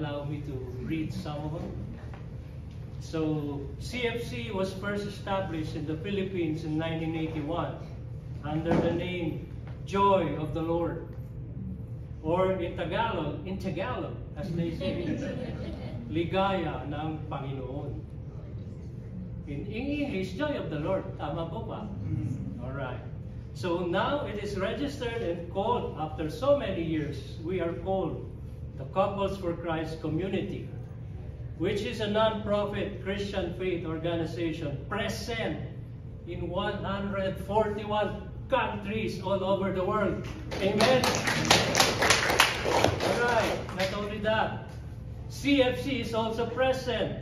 allow me to read some of them. So, CFC was first established in the Philippines in 1981 under the name Joy of the Lord. Or in Tagalog, as they say, Ligaya ng Panginoon. In English, Joy of the Lord. Tama po ba? Alright. So now it is registered and called, after so many years, we are called the Couples for Christ Community, which is a non-profit Christian faith organization present in 141 countries all over the world. Amen? Alright, not only that, CFC is also present.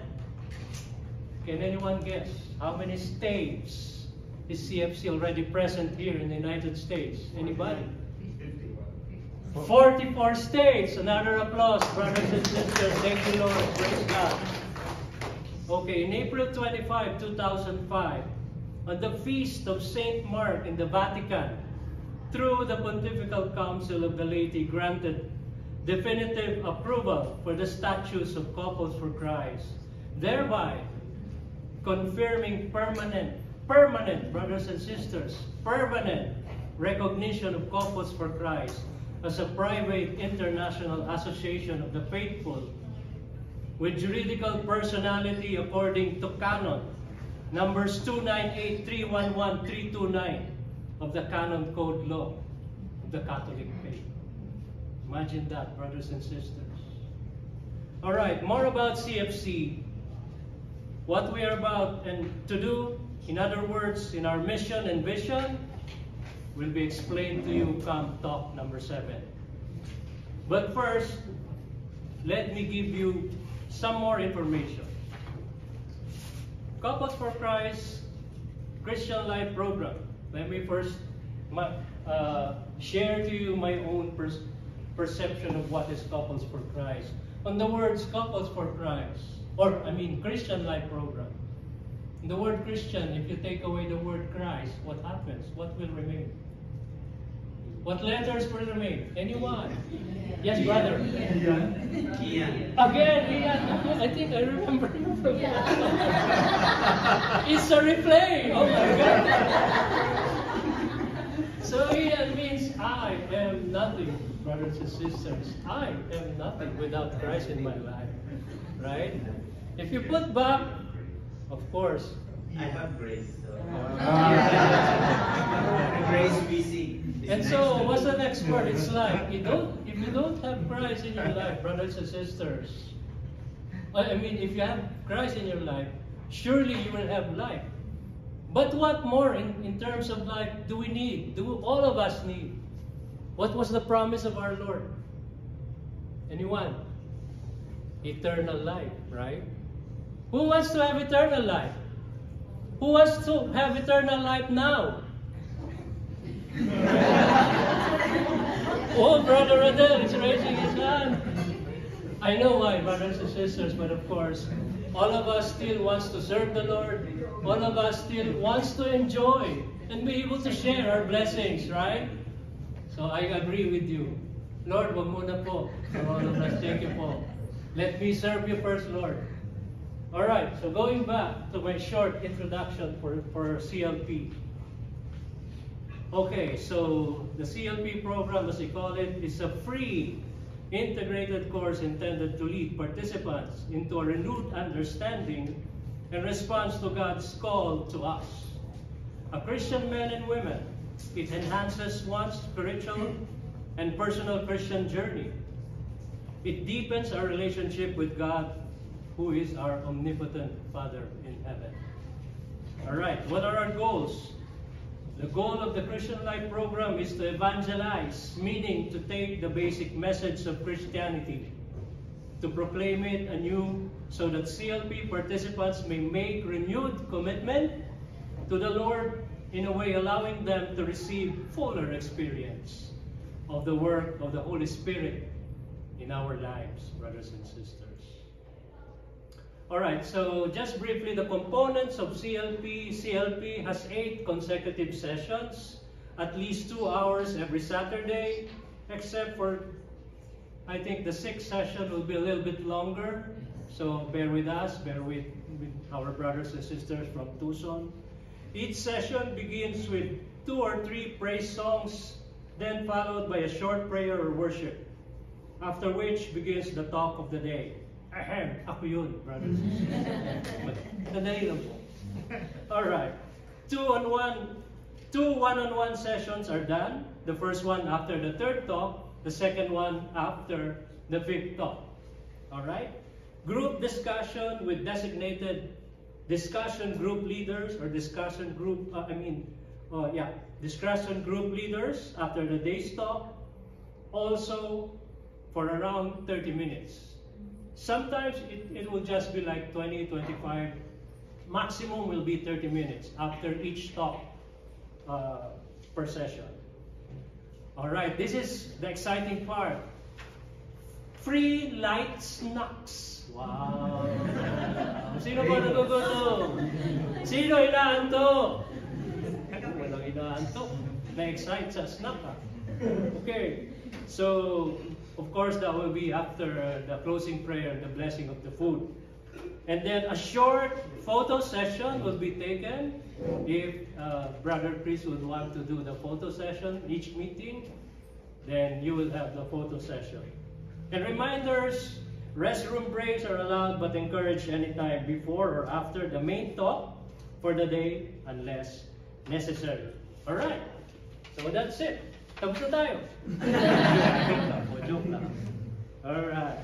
Can anyone guess how many states is CFC already present here in the United States? Anybody? 44 states. Another applause, brothers and sisters. Thank you, Lord. Praise God. Okay, in April 25, 2005, on the feast of St. Mark in the Vatican, through the Pontifical Council of the Laity, granted definitive approval for the statutes of Couples for Christ, thereby confirming permanent, brothers and sisters, permanent recognition of Couples for Christ as a private international association of the faithful with juridical personality according to canon numbers 298311329 of the Canon Code Law of the Catholic faith. Imagine that, brothers and sisters. All right, more about CFC. What we are about and to do, in other words, in our mission and vision, will be explained to you come talk number 7. But first, let me give you some more information. Couples for Christ Christian Life Program. Let me first share to you my own perception of what is Couples for Christ. On the words Couples for Christ, Christian Life Program. In the word Christian, if you take away the word Christ, what happens? What will remain? What letters will remain? Anyone? Yes, brother. Ian. Again, Ian. I think I remember you from It's a replay. Oh my God. So Ian means I am nothing, brothers and sisters. I am nothing without Christ in my life. Right? If you put back, of course, I have grace. Grace we see. And so, what's the next part? It's like, if you don't have Christ in your life, brothers and sisters, if you have Christ in your life, surely you will have life. But what more in terms of life do we need? Do all of us need? What was the promise of our Lord? Anyone? Eternal life, right? Who wants to have eternal life? Who wants to have eternal life now? Oh, Brother Adele is raising his hand. I know why, brothers and sisters, but of course, all of us still wants to serve the Lord. All of us still wants to enjoy and be able to share our blessings, right? So I agree with you. Lord, wag muna po. For all of us, thank you po. Let me serve you first, Lord. All right, so going back to my short introduction for CLP. Okay, so the CLP program, as we call it, is a free integrated course intended to lead participants into a renewed understanding and response to God's call to us. A Christian men and women, it enhances one's spiritual and personal Christian journey. It deepens our relationship with God, who is our omnipotent Father in heaven. All right, what are our goals? The goal of the Christian Life Program is to evangelize, meaning to take the basic message of Christianity, to proclaim it anew so that CLP participants may make renewed commitment to the Lord in a way allowing them to receive fuller experience of the work of the Holy Spirit in our lives, brothers and sisters. All right, so just briefly, the components of CLP. CLP has 8 consecutive sessions, at least 2 hours every Saturday, except for I think the sixth session will be a little bit longer. So bear with us, bear with our brothers and sisters from Tucson. Each session begins with 2 or 3 praise songs, then followed by a short prayer or worship. After which begins the talk of the day. Ahem, ako yun, brothers and sisters. Nadali lang po. Alright. 2 one-on-one sessions are done. The first one after the third talk, the second one after the fifth talk. Alright? Group discussion with designated discussion group leaders or discussion group leaders after the day's talk, also for around 30 minutes. Sometimes it will just be like 20, 25, maximum will be 30 minutes after each talk per session. Alright, this is the exciting part. Free light snacks. Wow! Sino ba nagugutom? Sino inaantok? Walang inaantok. Na-excite sa snack ha? Okay, so of course that will be after the closing prayer, the blessing of the food. And then a short photo session will be taken if Brother Chris would want to do the photo session each meeting, then you will have the photo session. And reminders, restroom breaks are allowed but encouraged anytime before or after the main talk for the day unless necessary. Alright, so that's it. Tapos na tayo. Joke lang. Alright.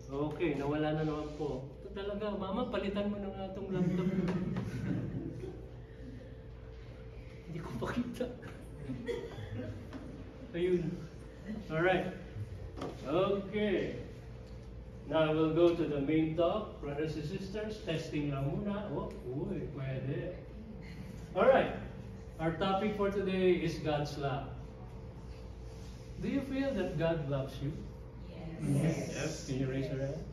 Okay, nawala na naman po. Ito talaga, Mama, palitan mo na nga itong laptop. Hindi ko pakita. Ayun. Alright. Okay. Now we'll go to the main talk. Brothers and sisters, testing lang muna. Oh, uy, pwede. Alright. Our topic for today is God's love. Do you feel that God loves you? Yes. Yes. Can you raise your hand?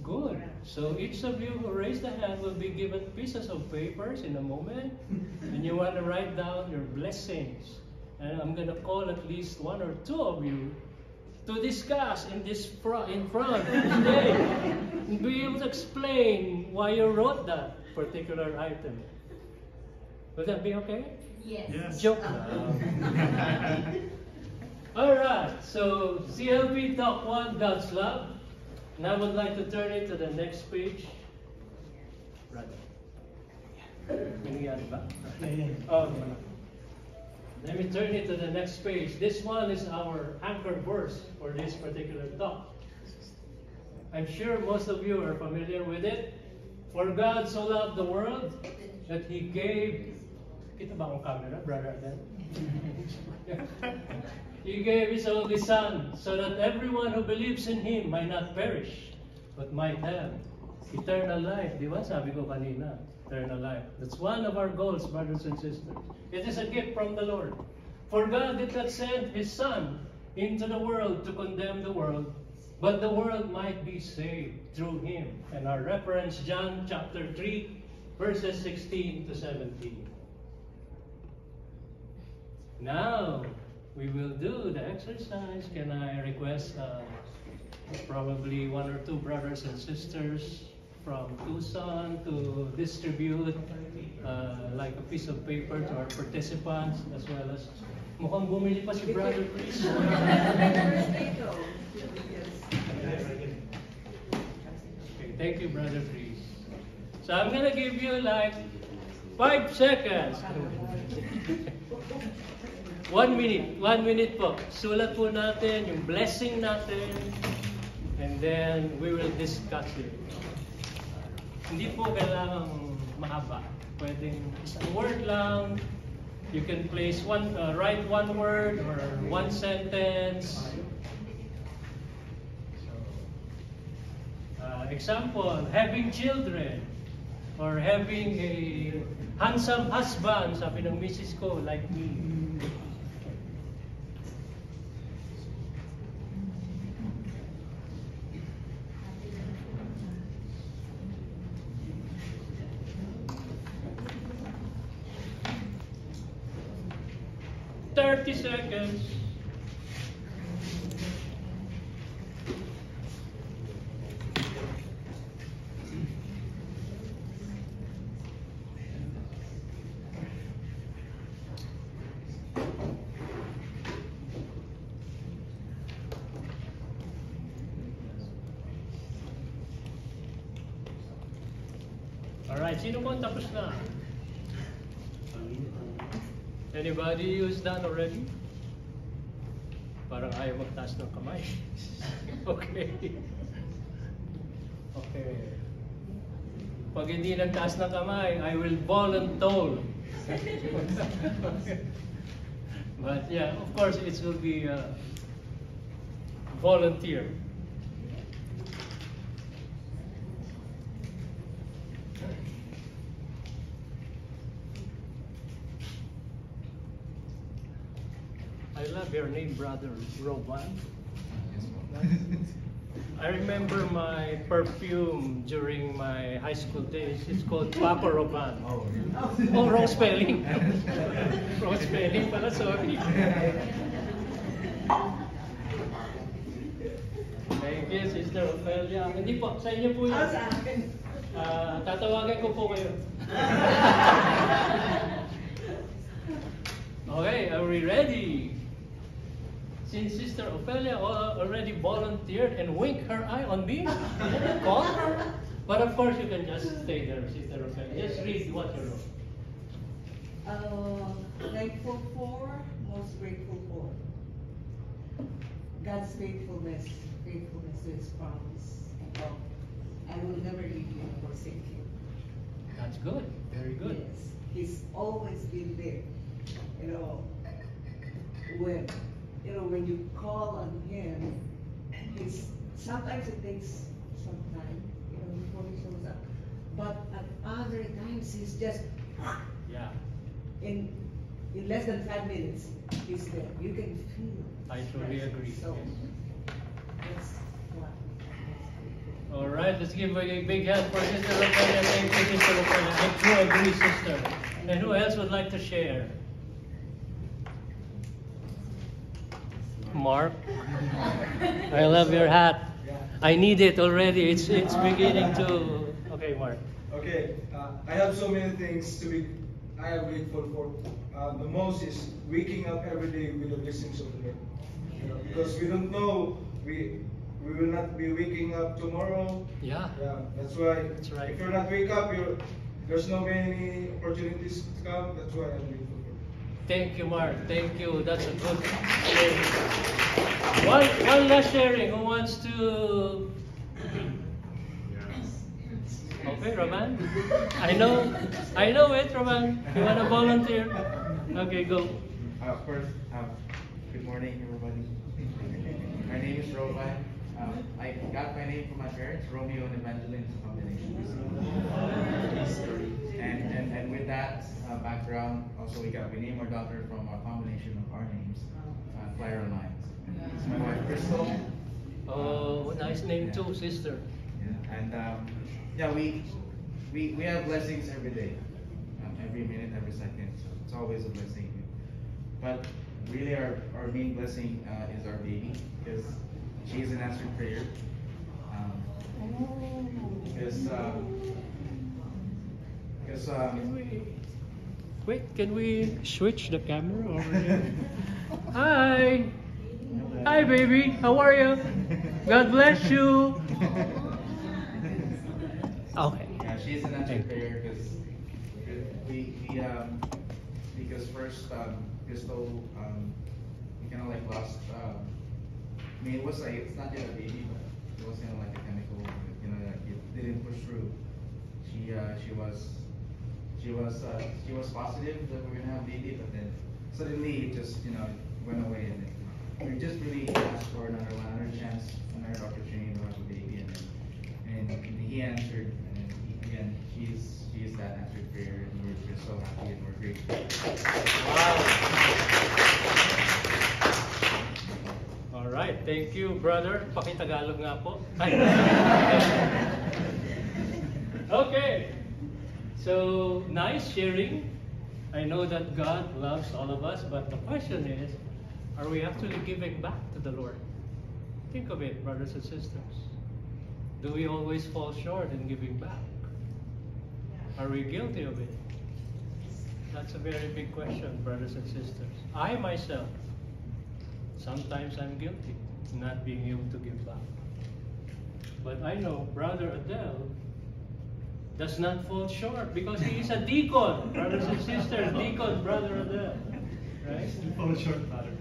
Good. So each of you who raised the hand will be given pieces of papers in a moment, and you want to write down your blessings. And I'm going to call at least 1 or 2 of you to discuss in front today, and be able to explain why you wrote that particular item. Will that be okay? Yes. Joke. Alright, so CLP Talk 1, God's Love. And I would like to turn it to the next page. Right. Oh, let me turn it to the next page. This one is our anchor verse for this particular talk. I'm sure most of you are familiar with it. For God so loved the world that He gave... Kita ba ang camera, Brother Adel? He gave His only Son, so that everyone who believes in Him might not perish, but might have eternal life. Di ba? Sabi ko kanina, eternal life. That's one of our goals, brothers and sisters. It is a gift from the Lord. For God did not send His Son into the world to condemn the world, but the world might be saved through Him. And our reference, John chapter 3, verses 16 to 17. Now, we will do the exercise. Can I request probably 1 or 2 brothers and sisters from Tucson to distribute like a piece of paper to our participants, as well as mukhang bumili pa si Brother Chris. Okay, thank you, Brother Chris. So I'm gonna give you like 5 seconds. 1 minute. 1 minute po. Sulat po natin yung blessing natin, and then we will discuss it. Hindi po kailangang mahaba. Pwedeng isang word lang. You can place write 1 word or 1 sentence. Example, having children or having a handsome husband, sabi ng misis ko, like me. Seconds. Alright, sino po ang tapos na? Anybody who's done already? Parang ayaw magtaas ng kamay. Okay. Okay. Pag hindi nagtaas ng kamay, I will volunteer. But yeah, of course, it will be volunteer. I love your name, Brother Roban. I remember my perfume during my high school days. It's called Paco Roban. Oh, wrong spelling. Wrong spelling pala, sorry. Thank you, Sister Ophelia. Hindi po, sa inyo po yun. Tatawagan ko po kayo. Okay, are we ready? Since Sister Ophelia already volunteered and winked her eye on me, call her. But of course, you can just stay there, Sister Ophelia. Just read what you wrote. Thankful for, most grateful for. God's faithfulness to His promise. I will never leave you or forsake you. That's good. Very good. Yes, He's always been there. When you call on Him, sometimes it takes some time, before He shows up. But at other times, He's just in less than 5 minutes, He's there. You can feel. I truly agree. So Yes. that's what. All right, let's give a big hand for Sister Ophelia. Thank you, Sister Ophelia. I do agree, Sister. And who else would like to share? Mark, I love your hat. I need it already. It's beginning to. Okay, Mark. Okay, I have so many things I am grateful for. The most is waking up every day with the blessings of the Lord. Because we don't know, we will not be waking up tomorrow. Yeah. That's why. That's right. If you're not wake up, there's no many opportunities to come. That's why I'm grateful for. Thank you, Mark. Thank you. That's a good sharing. One last sharing. Who wants to? Okay, Roman. I know it, Roman. You want to volunteer? Okay, go. First, good morning, everybody. My name is Roman. I got my name from my parents, Romeo and Evangeline. It's a combination. And with that background, also we named our daughter from a combination of our names, Clara Lyons. It's my wife, Crystal. Oh, nice name too, sister. Yeah, and we have blessings every day, every minute, every second. So it's always a blessing. But really, our main blessing is our baby, because she's an answered prayer. Can we switch the camera over here? Hi! Hi, baby! How are you? God bless you! Okay. Yeah, she's an answered prayer because first, Crystal, we kind of like lost. I mean, it's not yet a baby, but it was kind of like a chemical, like it didn't push through. She was positive that we were gonna have a baby, but then suddenly it just went away, and we just really asked for another chance, another opportunity to have a baby, and he answered, and again, she's that answered prayer, and we're so happy and we're grateful. Wow. All right, thank you, brother. Pakitagalog nga po. Okay. So, nice sharing. I know that God loves all of us, but the question is, are we actually giving back to the Lord? Think of it, brothers and sisters. Do we always fall short in giving back? Are we guilty of it? That's a very big question, brothers and sisters. I myself, sometimes I'm guilty of not being able to give back. But I know Brother Adele does not fall short because he is a deacon, brothers and sisters. Deacon, brother of them. Right? Fall short, Father.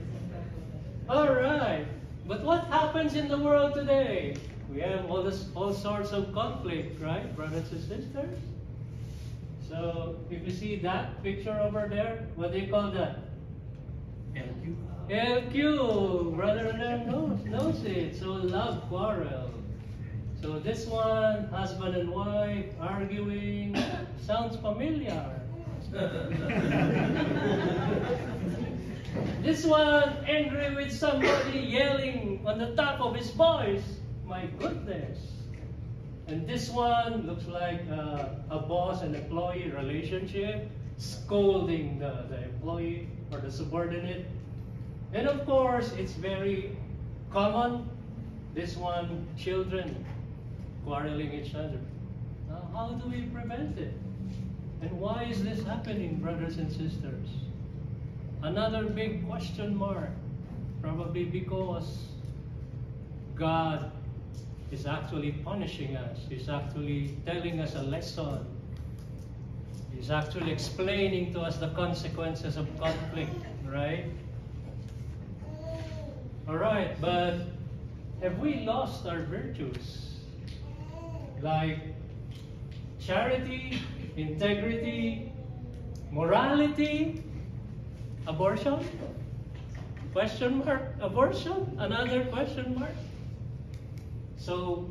All right. But what happens in the world today? We have all sorts of conflict, right, brothers and sisters? So, if you see that picture over there, what do you call that? LQ. LQ. Brother there knows it. So, love quarrel. So, this one, husband and wife arguing, sounds familiar. This one, angry with somebody yelling on the top of his voice. My goodness. And this one looks like a boss and employee relationship, scolding the employee or the subordinate. And of course, it's very common. This one, children quarreling each other. Now, how do we prevent it? And why is this happening, brothers and sisters? Another big question mark. Probably because God is actually punishing us. He's actually telling us a lesson. He's actually explaining to us the consequences of conflict, right? Alright, but have we lost our virtues? Like charity, integrity, morality, abortion? Question mark? Abortion? Another question mark? So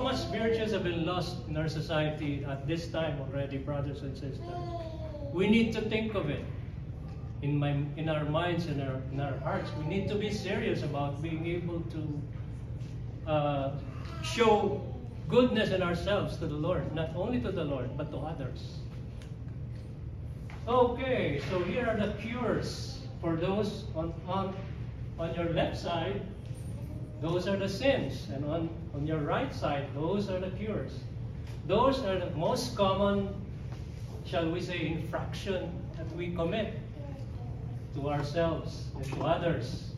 much virtues have been lost in our society at this time already, brothers and sisters. We need to think of it in our minds and in our hearts. We need to be serious about being able to show goodness in ourselves to the Lord, not only to the Lord, but to others. Okay, so here are the cures for those on your left side. Those are the sins, and on your right side, those are the cures. Those are the most common, shall we say, infraction that we commit to ourselves and to others.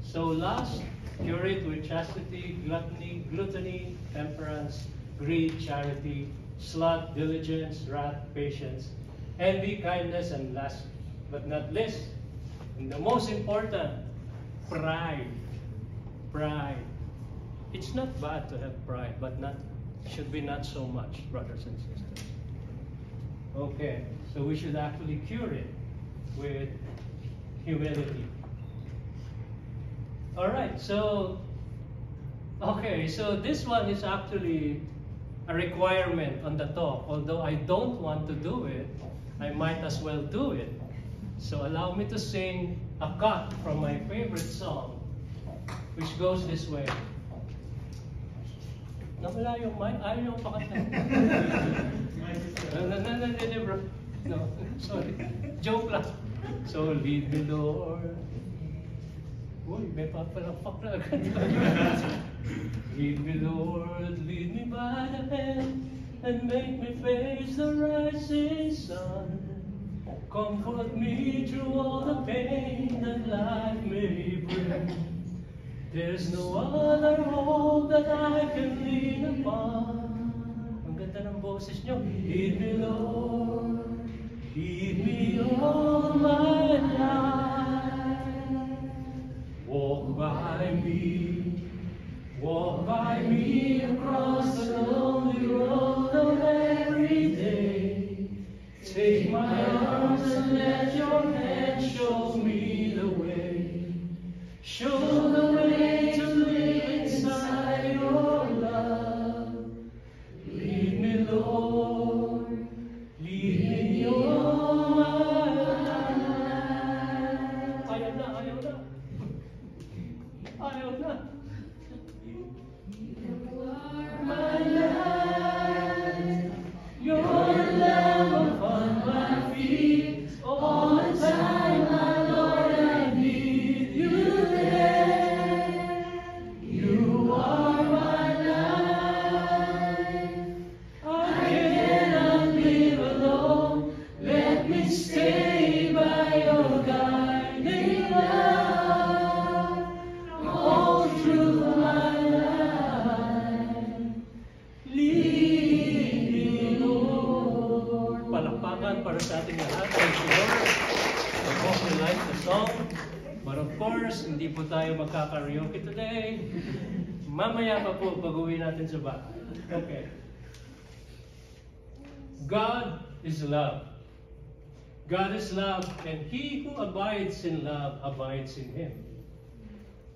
So lust, cure it with chastity, gluttony, temperance, greed, charity, sloth, diligence, wrath, patience, envy, kindness, and last but not least, and the most important, pride. Pride. It's not bad to have pride, but should be not so much, brothers and sisters. Okay, so we should actually cure it with humility. Alright, so this one is actually a requirement on the talk. Although I don't want to do it, I might as well do it. So allow me to sing a cut from my favorite song, which goes this way. Nawala yung mic. Ayaw yung pakanta. No, sorry. Joke lang. So, lead me, Lord. Uy, may papalakpak na agad. Lead me, Lord, lead me by the hand, and make me face the rising sun. Comfort me through all the pain that life may bring. There's no other hope that I can lean upon. Ang ganda ng boses nyo. Lead me, Lord. Lead me all my life. Walk by me across the lonely road of every day. Take my arms and let your hand show me the way. Show the way to live inside your love. Lead me, Lord. Lead me all my life. Ayaw na. You are my life. You're the lamp upon my feet. All the time, my Lord, I need you there. tayo magkakaraoke today. Mamaya pa po pag-uwi natin sa bahay. Okay. God is love. God is love, and he who abides in love abides in him.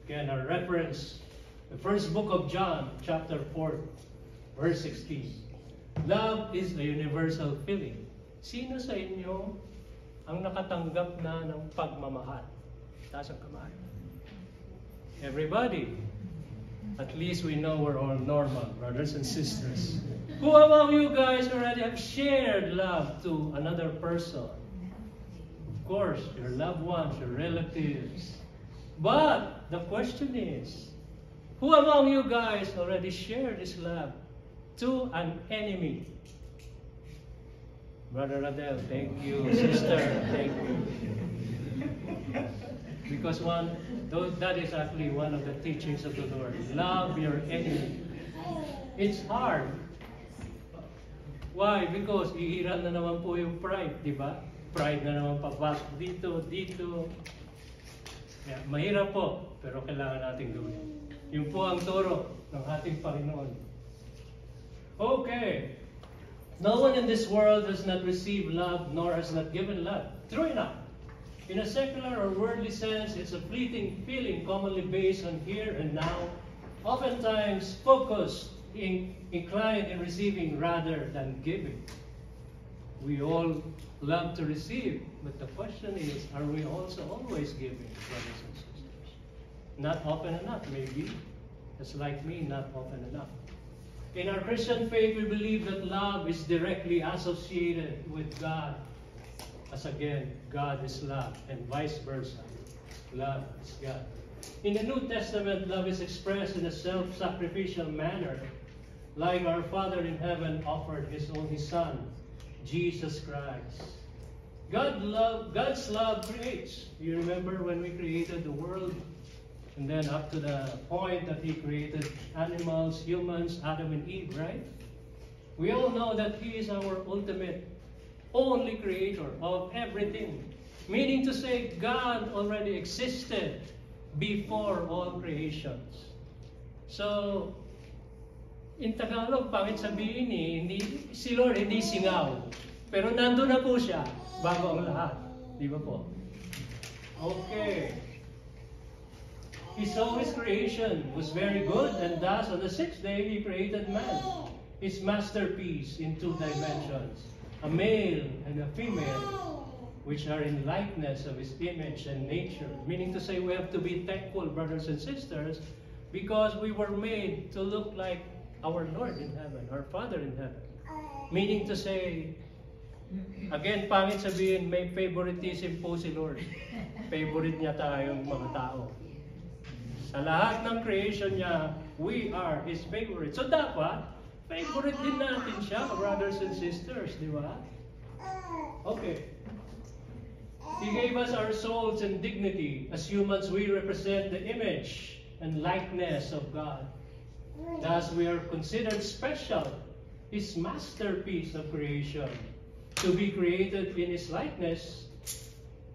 Again, our reference, the first book of John, chapter 4, verse 16. Love is a universal feeling. Sino sa inyo ang nakatanggap na ng pagmamahal? Taas ang kamay. Everybody. At least we know we're all normal, brothers and sisters. Who among you guys already have shared love to another person? Of course, your loved ones, your relatives. But the question is, who among you guys already shared this love to an enemy? Brother Adel, thank you. Sister, thank you. Because that is actually one of the teachings of the Lord. Love your enemy. It's hard. Why? Because ihiran na naman po yung pride, di ba? Pride na naman papasok dito. Yeah, mahirap po, pero kailangan natin gawin. Yun po ang turo ng ating Panginoon. Okay. No one in this world has not received love, nor has not given love. True enough. In a secular or worldly sense, it's a fleeting feeling commonly based on here and now, oftentimes focused, inclined in receiving rather than giving. We all love to receive, but the question is, are we also always giving, brothers and sisters? Not often enough, maybe. Just like me, not often enough. In our Christian faith, we believe that love is directly associated with God. As again, God is love, and vice versa. Love is God. In the New Testament, love is expressed in a self-sacrificial manner, like our Father in heaven offered His only Son, Jesus Christ. God's love creates. You remember when we created the world? And then up to the point that He created animals, humans, Adam and Eve, right? We all know that He is our ultimate, only creator of everything. Meaning to say, God already existed before all creations. So, in Tagalog, pangit sabihin si Lord hindi singaw. Pero nandun na po siya bago ang lahat. Di ba po? Okay. He saw His creation was very good, and thus on the sixth day He created man, His masterpiece in 2 dimensions, a male and a female, which are in likeness of His image and nature. Meaning to say, we have to be thankful, brothers and sisters, because we were made to look like our Lord in heaven, our Father in heaven. Meaning to say, again, pangit sabihin, may favoritism po si Lord. Favorite niya tayong mga tao. Sa lahat ng creation niya, we are His favorite. So dapat, favorite din natin siya, brothers and sisters, di ba? Okay. He gave us our souls and dignity. As humans, we represent the image and likeness of God. Thus, we are considered special, His masterpiece of creation. To be created in His likeness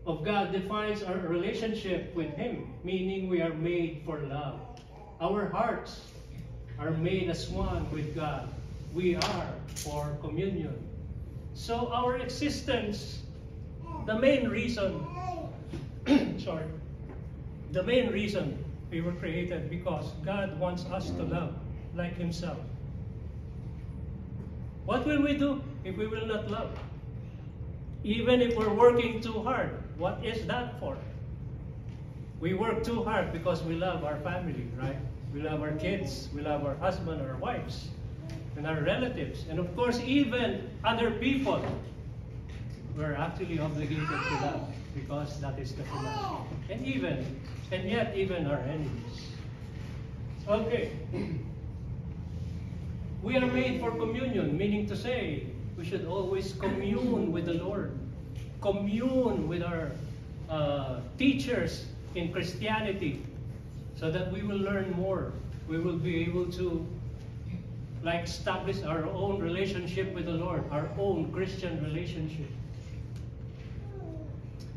of God defines our relationship with Him, meaning we are made for love. Our hearts are made as one with God. We are for communion. So our existence, the main reason we were created because God wants us to love like Himself. What will we do if we will not love? Even if we're working too hard, what is that for? We work too hard because we love our family, right? We love our kids, we love our husband or our wives, and our relatives, and of course even other people. We're actually obligated to love because that is the command. And yet even our enemies. Okay. We are made for communion, meaning to say, we should always commune with the Lord. Commune with our teachers in Christianity so that we will learn more. We will be able to establish our own relationship with the Lord, our own Christian relationship.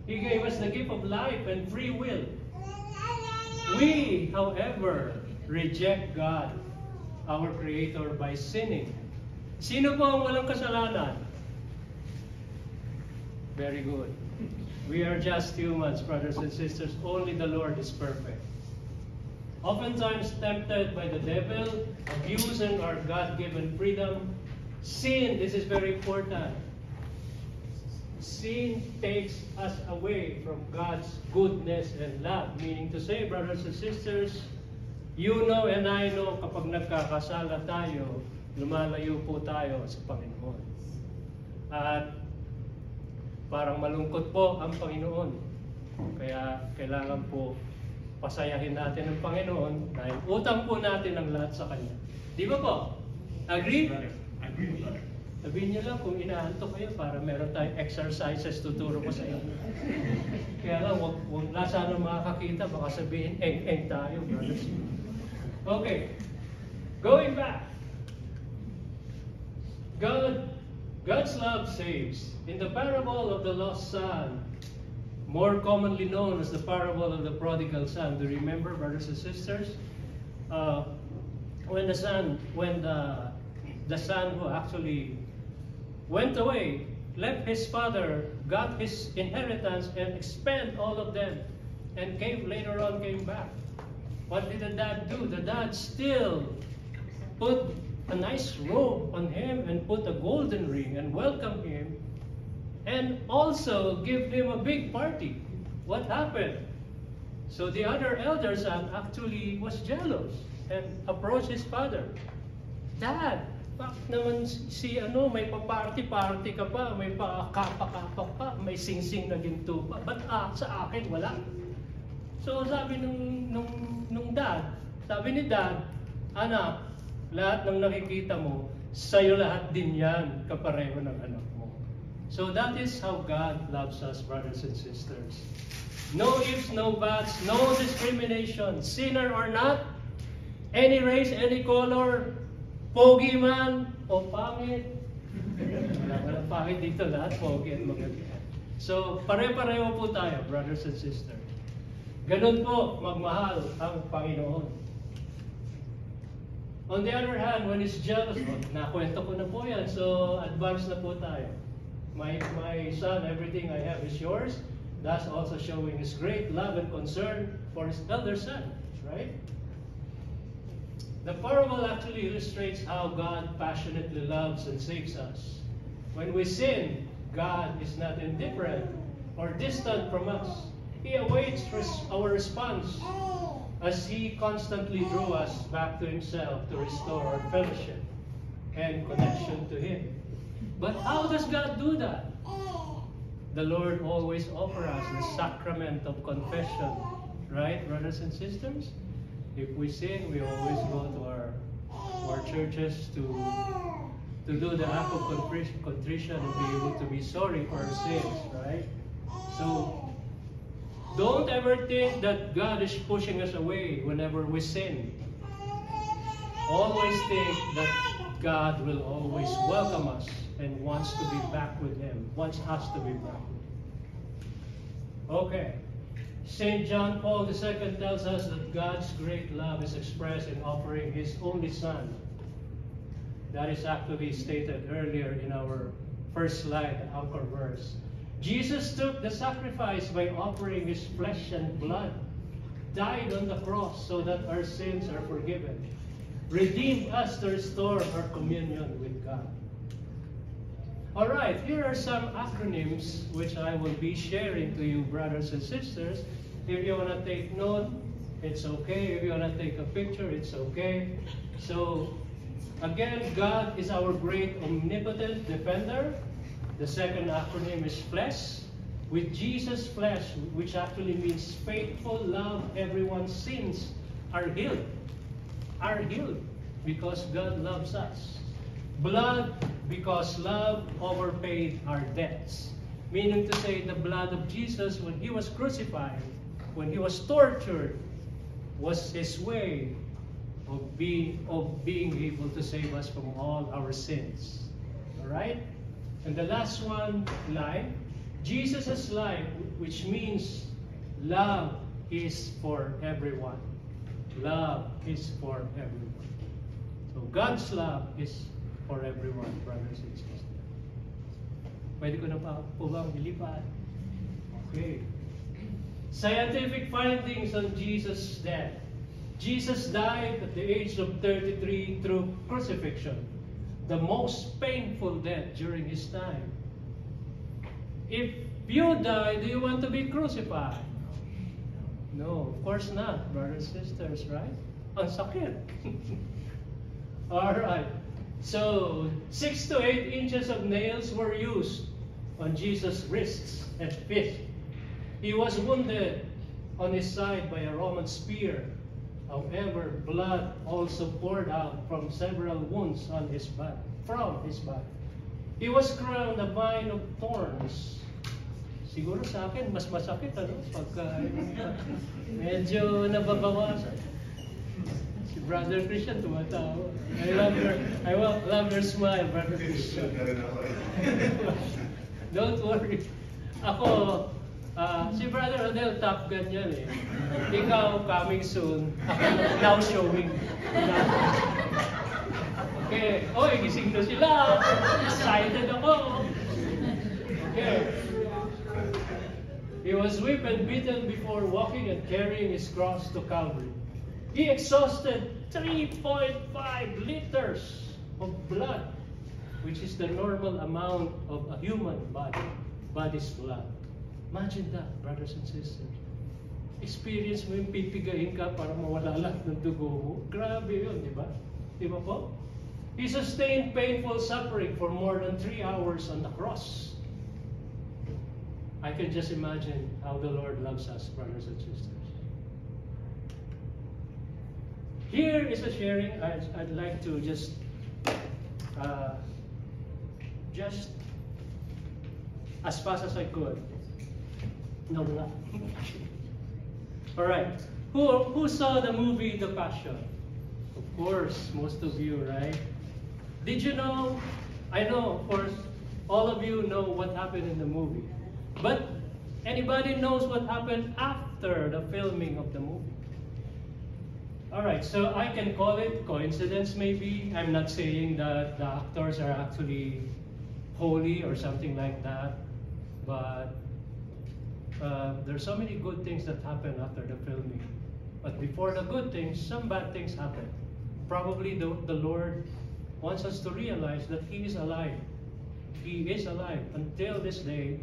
He gave us the gift of life and free will. We, however, reject God, our Creator, by sinning. Sino po ang walang kasalanan? Very good. We are just humans, brothers and sisters. Only the Lord is perfect. Oftentimes tempted by the devil, abusing our God-given freedom. Sin, this is very important. Sin takes us away from God's goodness and love. Meaning to say, brothers and sisters, you know and I know kapag nagkakasala tayo, lumalayo po tayo sa Panginoon. At parang malungkot po ang Panginoon. Kaya kailangan po pasayahin natin ang Panginoon dahil utang po natin ang lahat sa Kanya. Di ba po? Agree? Agree, brother. Sabihin niyo lang kung inaantok kayo para meron tayong exercises tuturo ko sa inyo. Kaya lang, wag sana makakakita, baka sabihin, eng tayo, brothers. Okay. Going back. God's love saves. In the parable of the lost son, more commonly known as the parable of the prodigal son, do you remember, brothers and sisters? When the son who actually went away, left his father, got his inheritance, and spent all of them, and later on came back. What did the dad do? The dad still put a nice robe on him and put a golden ring and welcomed him, and also give him a big party. What happened? So the other elder son actually was jealous and approached his father. Dad, bakit naman may pa-party-party ka pa, may pa-kapa-kapa pa, may sing-sing na ginto pa, ba't sa akin wala? So sabi nung dad, sabi ni dad, anak, lahat ng nakikita mo, sa'yo lahat din yan, kapareho ng anak mo. So that is how God loves us, brothers and sisters. No ifs, no buts, no discrimination, sinner or not, any race, any color, pogi man o pangit. Wala pangit dito, lahat pogi at maganda. So, pare-pareho po tayo, brothers and sisters. Ganun po magmahal ang Panginoon. On the other hand, when he's jealous, nakwento ko na po yan, so advance na po tayo. My son, everything I have is yours. That's also showing his great love and concern for his elder son, right? The parable actually illustrates how God passionately loves and saves us. When we sin, God is not indifferent or distant from us. He awaits our response as He constantly drew us back to Himself to restore our fellowship and connection to Him. But how does God do that? The Lord always offers us the sacrament of confession, right, brothers and sisters? If we sin, we always go to our churches to do the act of contrition and be able to be sorry for our sins, right? So, don't ever think that God is pushing us away whenever we sin. Always think that God will always welcome us and wants to be back with Him, wants us to be back with Him. Okay. St. John Paul II tells us that God's great love is expressed in offering His only Son. That is actually stated earlier in our first slide, the anchor verse. Jesus took the sacrifice by offering His flesh and blood, died on the cross so that our sins are forgiven, redeemed us to restore our communion with God. Alright, here are some acronyms which I will be sharing to you, brothers and sisters. If you want to take note, it's okay. If you want to take a picture, it's okay. So, again, God is our great omnipotent defender. The second acronym is FLESH. With Jesus' flesh, which actually means faithful love, everyone's sins are healed. Are healed because God loves us. Blood, because love overpaid our debts. Meaning to say, the blood of Jesus, when He was crucified, when He was tortured, was His way of being able to save us from all our sins. Alright? And the last one, life. Jesus' life, which means love, is for everyone. Love is for everyone. So God's love is for everyone, brothers and sisters. Pwede ko na po bang ilipat? Okay. Scientific findings on Jesus' death. Jesus died at the age of 33 through crucifixion, the most painful death during his time. If you die, do you want to be crucified? No, of course not, brothers and sisters, right? Ang sakit. All right. So, 6 to 8 inches of nails were used on Jesus' wrists and feet. He was wounded on his side by a Roman spear. However, blood also poured out from several wounds on his body, from his body. He was crowned a vine of thorns. Siguro sa akin, mas masakit, ano? Pagka medyo nababawasan. Si Brother Christian tumatawa. I love your smile, Brother Christian. Don't worry. Ako, si Brother Adel, Top Gun yan eh. Ikaw, coming soon. Ako, now showing. Okay. Oy, gising na sila. Excited ako. Okay. He was whipped and beaten before walking and carrying his cross to Calvary. He exhausted 3.5 liters of blood, which is the normal amount of a human body's blood. Imagine that, brothers and sisters. Experience mo yung pipigain ka para mawala lahat ng dugo mo. Grabe yun, di ba? Di ba po? He sustained painful suffering for more than 3 hours on the cross. I can just imagine how the Lord loves us, brothers and sisters. Here is a sharing. I'd like to just as fast as I could. No, not. All right. Who saw the movie The Passion? Of course, most of you, right? Did you know? I know, of course, all of you know what happened in the movie. But anybody knows what happened after the filming of the movie? All right, so I can call it coincidence maybe. I'm not saying that the actors are actually holy or something like that, but there's so many good things that happen after the filming. But before the good things, some bad things happen. Probably the Lord wants us to realize that He is alive. He is alive until this day.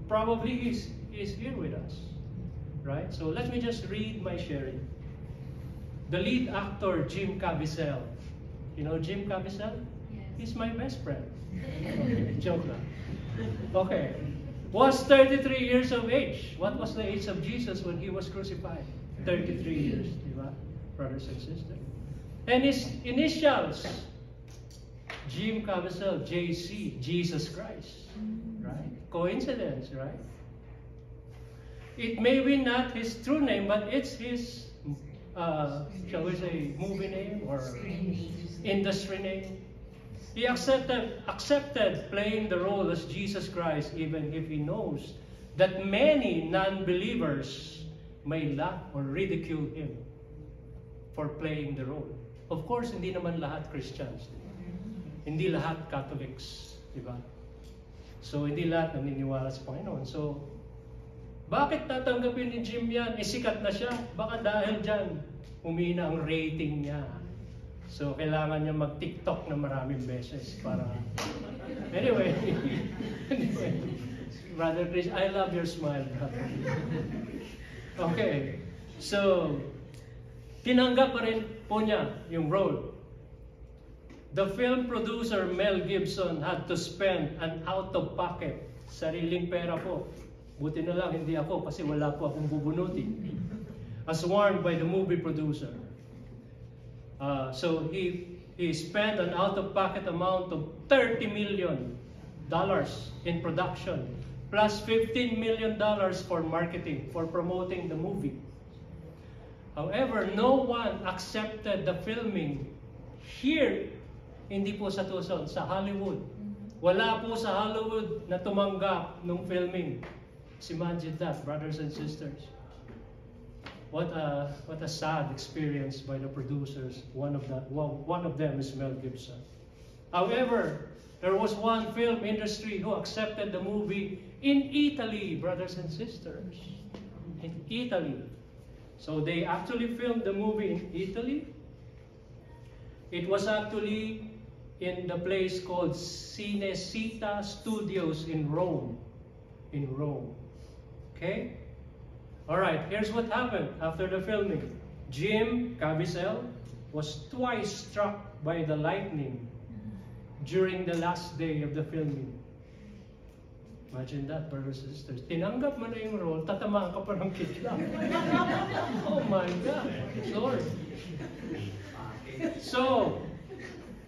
Probably He is here with us, right? So let me just read my sharing. The lead actor, Jim Caviezel. You know Jim Caviezel? Yes. He's my best friend. Joke lang. Okay. Was 33 years of age. What was the age of Jesus when He was crucified? 33 years, diba? Brothers and sisters. And his initials, Jim Caviezel, JC, Jesus Christ. Right? Coincidence, right? It may be not his true name, but it's his shall we say, movie name or industry name. He accepted playing the role as Jesus Christ, even if he knows that many non-believers may laugh or ridicule him for playing the role. Of course, hindi naman lahat Christians. Hindi lahat Catholics, di ba? So, hindi lahat naniniwala sa Panginoon. So, bakit tatanggapin ni Jim yan? Sikat na siya. Baka dahil dyan, humina ang rating niya. So, kailangan niya mag-TikTok na maraming beses para... Anyway, Brother Chris, I love your smile, brother. Okay, so, tinanggap pa rin po niya yung role. The film producer Mel Gibson had to spend an out-of-pocket, sariling pera po. Buti na lang, hindi ako kasi wala po akong bubunutin. As warned by the movie producer. So he spent an out-of-pocket amount of $30 million in production, plus $15 million for marketing, for promoting the movie. However, no one accepted the filming here, hindi po sa Tucson, sa Hollywood. Wala po sa Hollywood na tumanggap nung filming. Imagine that, brothers and sisters. what a sad experience by the producers. One of them is Mel Gibson. However, there was one film industry who accepted the movie in Italy, brothers and sisters. In Italy. So they actually filmed the movie in Italy. It was actually in the place called Cinecittà Studios in Rome. In Rome. Okay? Alright, here's what happened after the filming. Jim Caviezel was twice struck by the lightning during the last day of the filming. Imagine that, brothers and sisters. Tinanggap mo na yung role, tatamaan ka pa ng kidlat. Oh my God, Lord. So,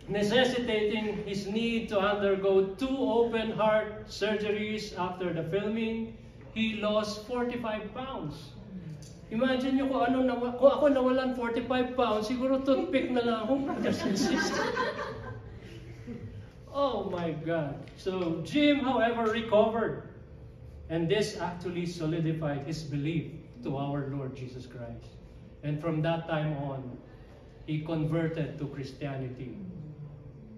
necessitating his need to undergo 2 open heart surgeries after the filming, he lost 45 pounds. Imagine nyo kung ako nawalan 45 pounds, siguro toothpick na lang ako, brothers and sisters. Oh my God. So Jim, however, recovered. And this actually solidified his belief to our Lord Jesus Christ. And from that time on, he converted to Christianity,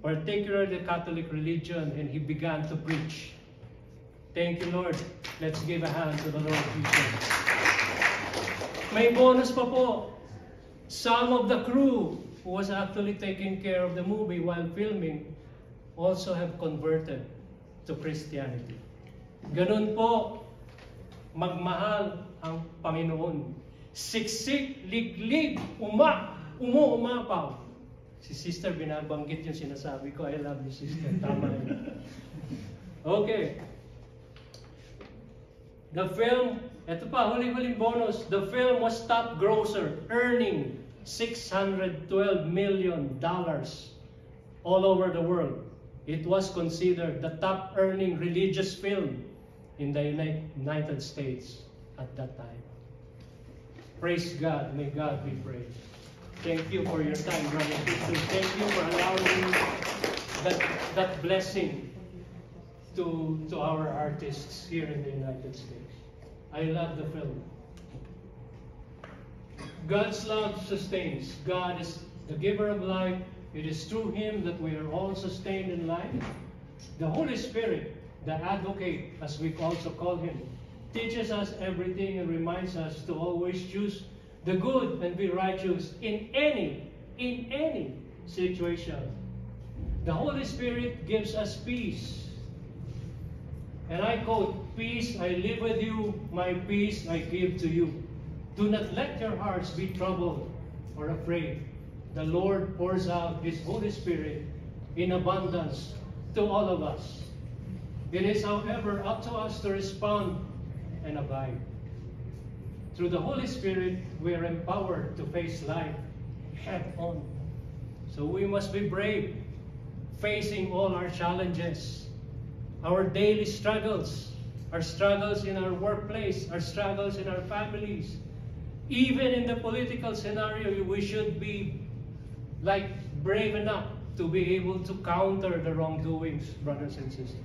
particularly the Catholic religion, and he began to preach. Thank you, Lord. Let's give a hand to the Lord Jesus. May bonus pa po. Some of the crew who was actually taking care of the movie while filming also have converted to Christianity. Ganun po, magmahal ang Panginoon. Siksik, liglig, umuumapaw. Si Sister, binabanggit yung sinasabi ko. I love you, Sister. Tama yun. Okay. The film, ito pa, huling-huling bonus. The film was top grosser, earning $612 million all over the world. It was considered the top earning religious film in the United States at that time. Praise God. May God be praised. Thank you for your time, brothers and sisters. Thank you for allowing that blessing to our artists here in the United States. I love the film. God's love sustains. God is the giver of life. It is through Him that we are all sustained in life. The Holy Spirit, the advocate, as we also call Him, teaches us everything and reminds us to always choose the good and be righteous in any situation. The Holy Spirit gives us peace. And I quote, "Peace I live with you, my peace I give to you. Do not let your hearts be troubled or afraid. The Lord pours out His Holy Spirit in abundance to all of us. It is, however, up to us to respond and abide. Through the Holy Spirit, we are empowered to face life head on. So we must be brave, facing all our challenges, our daily struggles, our struggles in our workplace, our struggles in our families. Even in the political scenario, we should be brave enough to be able to counter the wrongdoings, brothers and sisters.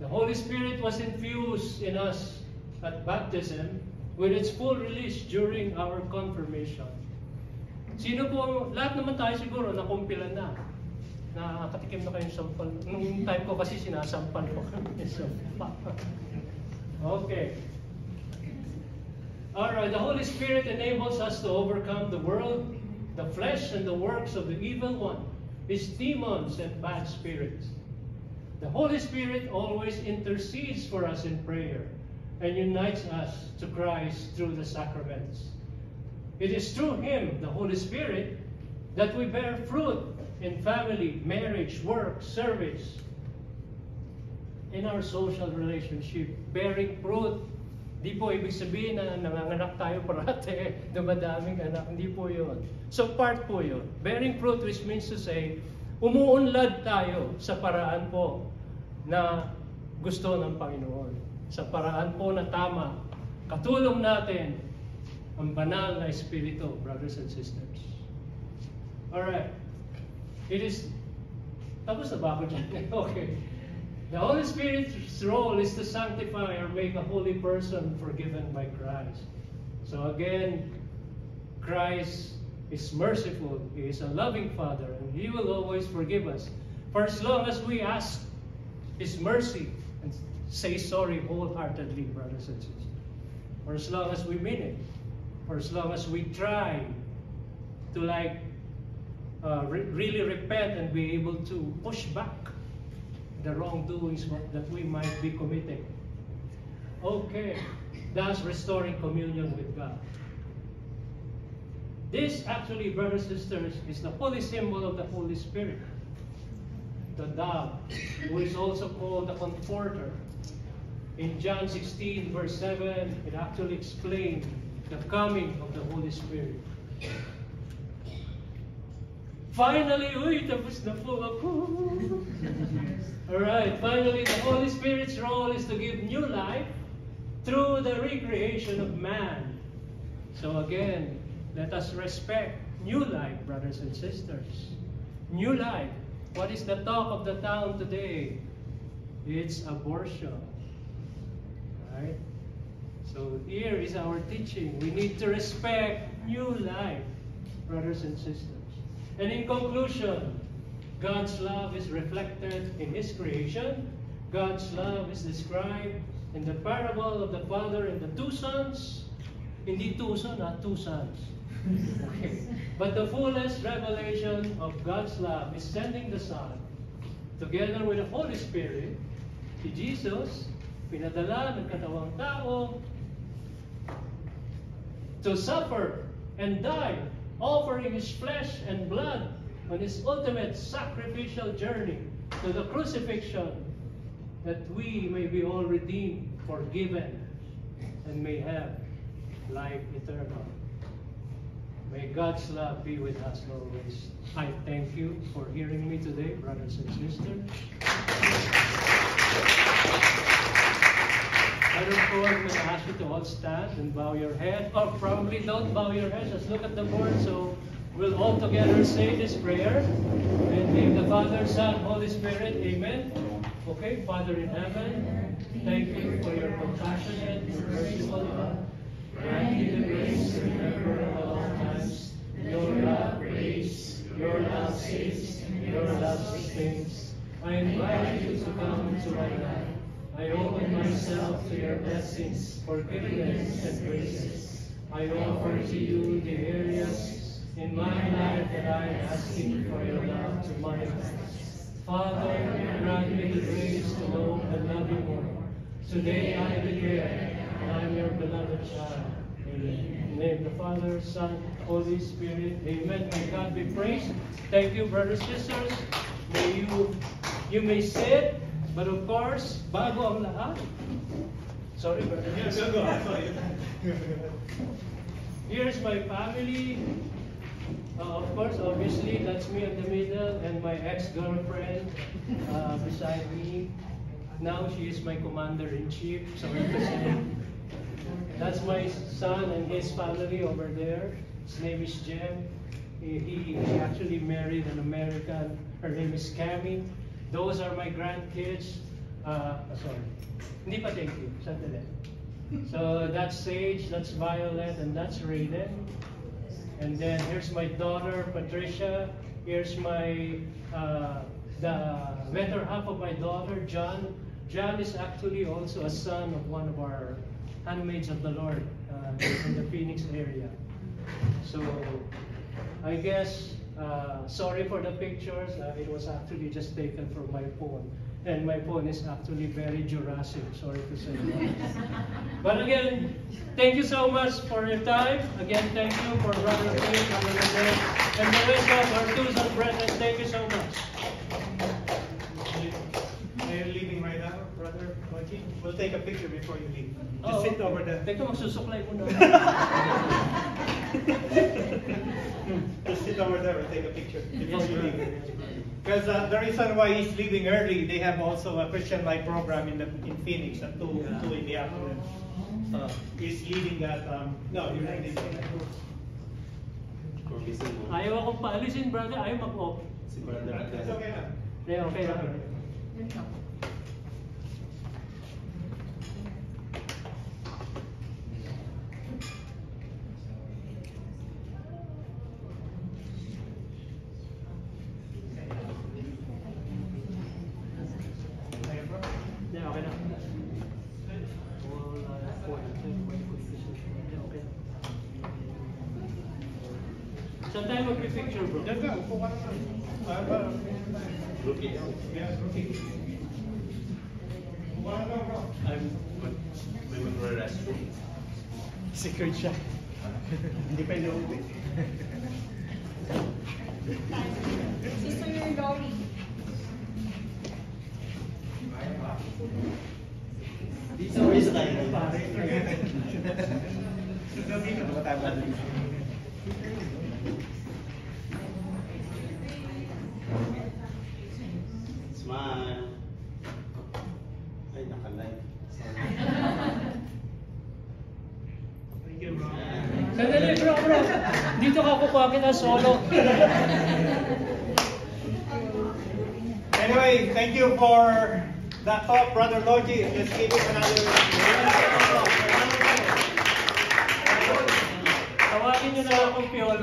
The Holy Spirit was infused in us at baptism with its full release during our confirmation. Sino po, lahat naman tayo siguro nakumpilan na. Nakatikim na kayong sampal. Nung time ko kasi sinasampal ko kami. Okay. Alright, the Holy Spirit enables us to overcome the world, the flesh, and the works of the evil one, his demons and bad spirits. The Holy Spirit always intercedes for us in prayer and unites us to Christ through the sacraments. It is through Him, the Holy Spirit, that we bear fruit in family, marriage, work, service, in our social relationship. Bearing fruit, di po ibig sabihin na nanganganak tayo parate, dumadaming anak, hindi po yun. So part po yun. Bearing fruit, which means to say, umuunlad tayo sa paraan po na gusto ng Panginoon. Sa paraan po na tama, katulong natin ang banal na Espiritu, brothers and sisters. Alright. It is, tapos na ba ako dyan? Okay. The Holy Spirit's role is to sanctify or make a holy person forgiven by Christ. So again, Christ is merciful. He is a loving Father, and He will always forgive us. For as long as we ask His mercy and say sorry wholeheartedly, brothers and sisters. For as long as we mean it. For as long as we try to really repent and be able to push back the wrongdoings that we might be committing. Okay, that's restoring communion with God. This actually, brothers and sisters, is the holy symbol of the Holy Spirit. The dove, who is also called the Comforter. In John 16, verse 7, it actually explains the coming of the Holy Spirit. Finally, tapos na po ako. Alright, finally, the Holy Spirit's role is to give new life through the recreation of man. So again, let us respect new life, brothers and sisters. New life. What is the talk of the town today? It's abortion. Right? So here is our teaching. We need to respect new life, brothers and sisters. And in conclusion, God's love is reflected in His creation. God's love is described in the parable of the father and the two sons. Hindi two sons, not two sons. Okay. But the fullest revelation of God's love is sending the Son, together with the Holy Spirit, si Jesus, pinadala ng katawang tao, to suffer and die, offering His flesh and blood on His ultimate sacrificial journey to the crucifixion, that we may be all redeemed, forgiven, and may have life eternal. May God's love be with us always. I thank you for hearing me today, brothers and sisters. I look forward to ask you to all stand and bow your head, or probably don't bow your head, just look at the board. So we'll all together say this prayer. In the name of the Father, Son, Holy Spirit, Amen. Okay, Father in heaven, thank you for your compassionate and merciful love. Grant me the grace to remember at all times your love reigns, your love saves, your love sustains. I invite you to come into my life. I open myself to your blessings, forgiveness, and graces. I offer to you the areas in my life that I am asking for your love to manifest. Father, grant me the grace to know and love you more. Today I declare I am your beloved child. Amen. In the name of the Father, Son, Holy Spirit. Amen. May God be praised. Thank you, brothers and sisters. May you may sit, but of course, bago ang lahat. Sorry, brother. Yes, go. Here's my family. Of course, obviously, that's me in the middle, and my ex-girlfriend beside me. Now she is my commander-in-chief. So that's my son and his family over there. His name is Jem. He actually married an American. Her name is Cami. Those are my grandkids. Sorry. Hindi pa thank you. Sandali. So that's Sage, that's Violet, and that's Raiden. And then here's my daughter, Patricia. Here's my the better half of my daughter, John. John is actually also a son of one of our handmaids of the Lord in the Phoenix area. So I guess, sorry for the pictures. It was actually just taken from my phone. And my phone is actually very Jurassic, sorry to say that. But again, thank you so much for your time. Again, thank you for Brother Phil, Brother Rene, and the rest of our twos and brethren. Thank you so much. Are you leaving right now, Brother Joaquin? We'll take a picture before you leave. Just sit over there. Teka, magsusuklay muna. Just sit over there and take a picture before you leave. Because the reason why he's leaving early, they have also a Christian Life program in Phoenix at 2 in the afternoon. He's leading that. No, you're not leaving. Ayaw akong paalisin, brother. Ayaw mag-off. It's okay na. Yeah, okay. Saan tayo magpipicture, bro? Diyan ka, upo ka naman. Rookie. Yes, rookie. Upo ka naman, bro. May mag-restroom. Secured siya. Hindi pwede uwi. Sister Lori. Isa tayo. Smile. Ay, naka-live. Thank you, bro. Sandali, bro. Dito ka kukuha kita solo. Anyway, thank you for that talk, Brother Logi. Let's give him another. Tawagin nyo na akong Piolo.